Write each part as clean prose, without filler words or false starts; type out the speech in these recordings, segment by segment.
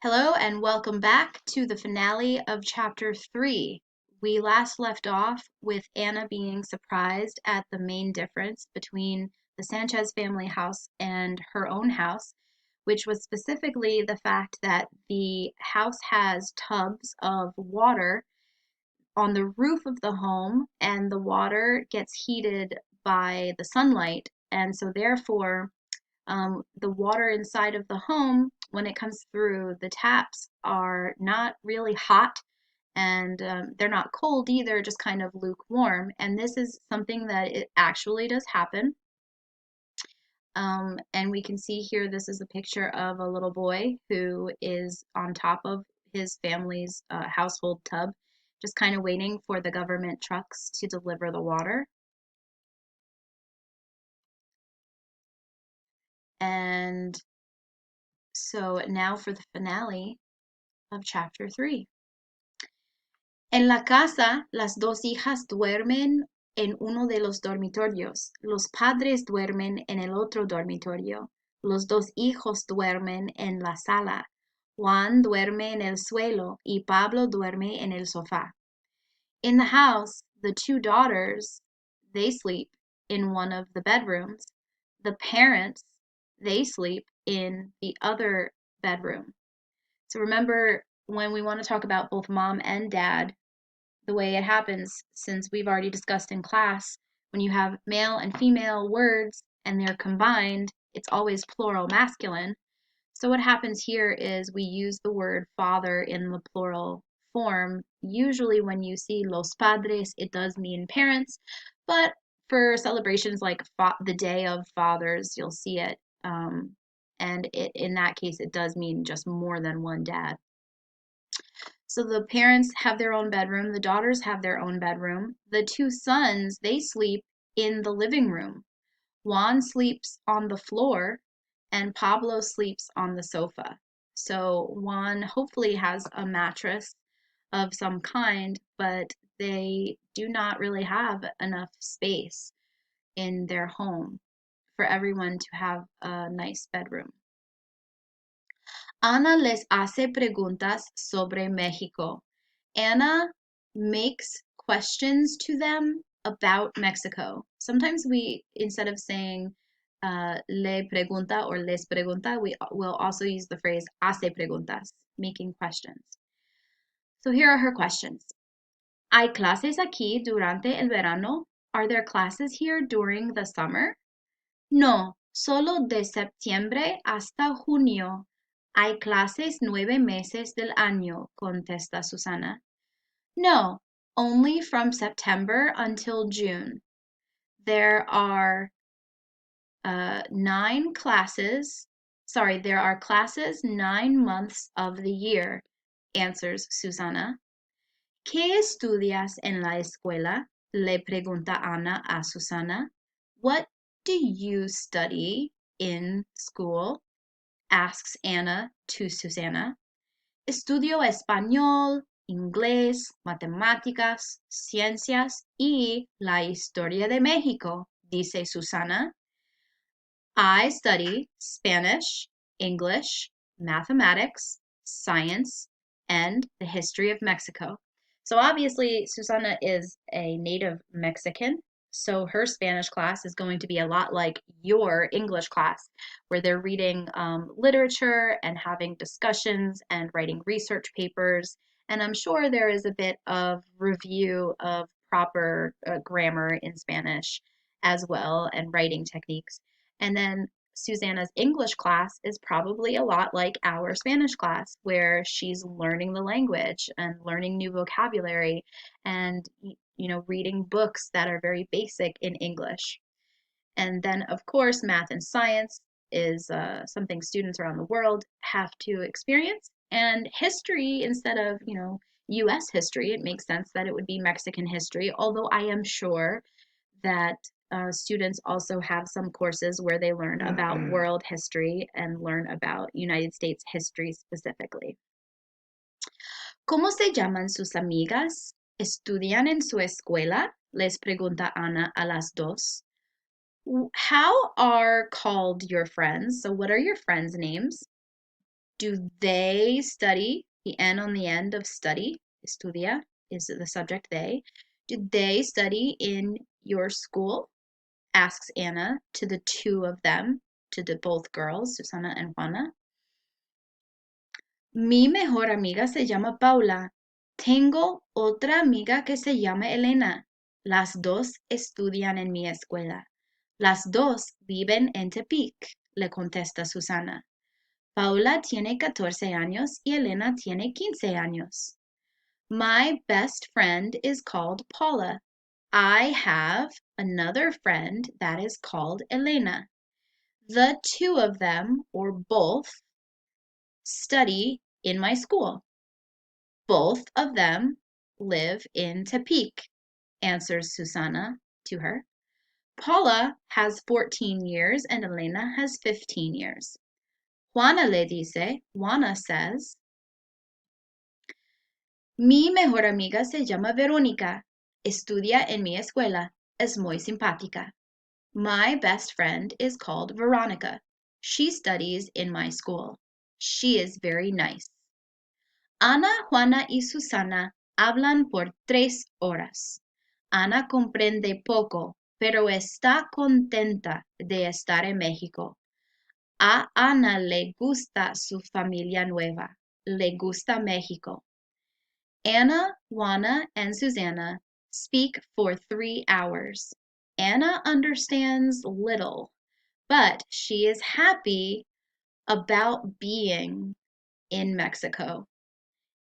Hello and welcome back to the finale of Chapter 3. We last left off with Anna being surprised at the main difference between the Sanchez family house and her own house, which was specifically the fact that the house has tubs of water on the roof of the home, and the water gets heated by the sunlight, and so therefore the water inside of the home, when it comes through the taps, are not really hot and they're not cold either, just kind of lukewarm. And this is something that it actually does happen. And we can see here, this is a picture of a little boy who is on top of his family's household tub, just kind of waiting for the government trucks to deliver the water. And so now for the finale of chapter 3. En la casa, las dos hijas duermen en uno de los dormitorios. Los padres duermen en el otro dormitorio. Los dos hijos duermen en la sala. Juan duerme en el suelo y Pablo duerme en el sofá. In the house, the two daughters, they sleep in one of the bedrooms. The parents, they sleep in the other bedroom. So remember, when we want to talk about both mom and dad, the way it happens, since we've already discussed in class, when you have male and female words and they're combined, it's always plural masculine. So what happens here is we use the word father in the plural form. Usually when you see los padres, it does mean parents, but for celebrations like the Day of Fathers, you'll see it. In that case, it does mean just more than one dad. So the parents have their own bedroom, the daughters have their own bedroom. The two sons, they sleep in the living room. Juan sleeps on the floor and Pablo sleeps on the sofa. So Juan hopefully has a mattress of some kind, but they do not really have enough space in their home for everyone to have a nice bedroom. Ana les hace preguntas sobre México. Anna makes questions to them about Mexico. Sometimes we, instead of saying le pregunta or les pregunta, we will also use the phrase hace preguntas, making questions. So here are her questions. ¿Hay clases aquí durante el verano? Are there classes here during the summer? No, solo de septiembre hasta junio. Hay clases 9 meses del año, contesta Susana. No, only from September until June. There are 9 classes. Sorry, there are classes 9 months of the year, answers Susana. ¿Qué estudias en la escuela? Le pregunta Ana a Susana. What do you study in school? Asks Anna to Susana. Estudio español, inglés, matemáticas, ciencias y la historia de México, dice Susana. I study Spanish, English, mathematics, science, and the history of Mexico. So obviously, Susana is a native Mexican, so her Spanish class is going to be a lot like your English class, where they're reading literature and having discussions and writing research papers. And I'm sure there is a bit of review of proper grammar in Spanish as well and writing techniques. And then Susanna's English class is probably a lot like our Spanish class, where she's learning the language and learning new vocabulary and reading books that are very basic in English. And then, of course, math and science is something students around the world have to experience. And history, instead of, US history, it makes sense that it would be Mexican history, although I am sure that students also have some courses where they learn about world history and learn about United States history specifically. ¿Cómo se llaman sus amigas? ¿Estudian en su escuela? Les pregunta Ana a las dos. How are called your friends? So what are your friends' names? Do they study? The N on the end of study, estudia, is the subject they. Do they study in your school? Asks Anna to the two of them, to the both girls, Susana and Juana. Mi mejor amiga se llama Paula. Tengo otra amiga que se llama Elena. Las dos estudian en mi escuela. Las dos viven en Tepic, le contesta Susana. Paula tiene 14 años y Elena tiene 15 años. My best friend is called Paula. I have another friend that is called Elena. The two of them, or both, study in my school. Both of them live in Tepic, answers Susana to her. Paula has 14 years and Elena has 15 years. Juana says, Mi mejor amiga se llama Verónica. Estudia en mi escuela. Es muy simpática. My best friend is called Veronica. She studies in my school. She is very nice. Ana, Juana y Susana hablan por 3 horas. Ana comprende poco, pero está contenta de estar en México. A Ana le gusta su familia nueva. Le gusta México. Anna, Juana, and Susanna speak for 3 hours. Anna understands little, but she is happy about being in Mexico.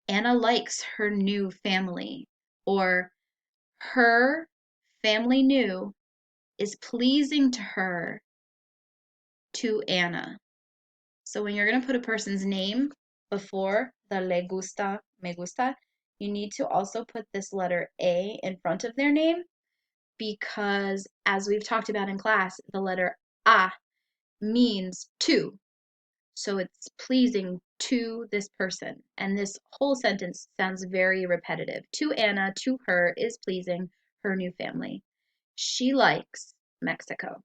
Anna likes her new family, or her family new is pleasing to her, to Anna. So when you're going to put a person's name before the le gusta, me gusta, you need to also put this letter A in front of their name because, as we've talked about in class, the letter A means to. So it's pleasing to this person. And this whole sentence sounds very repetitive. To Anna, to her is pleasing her new family. She likes Mexico.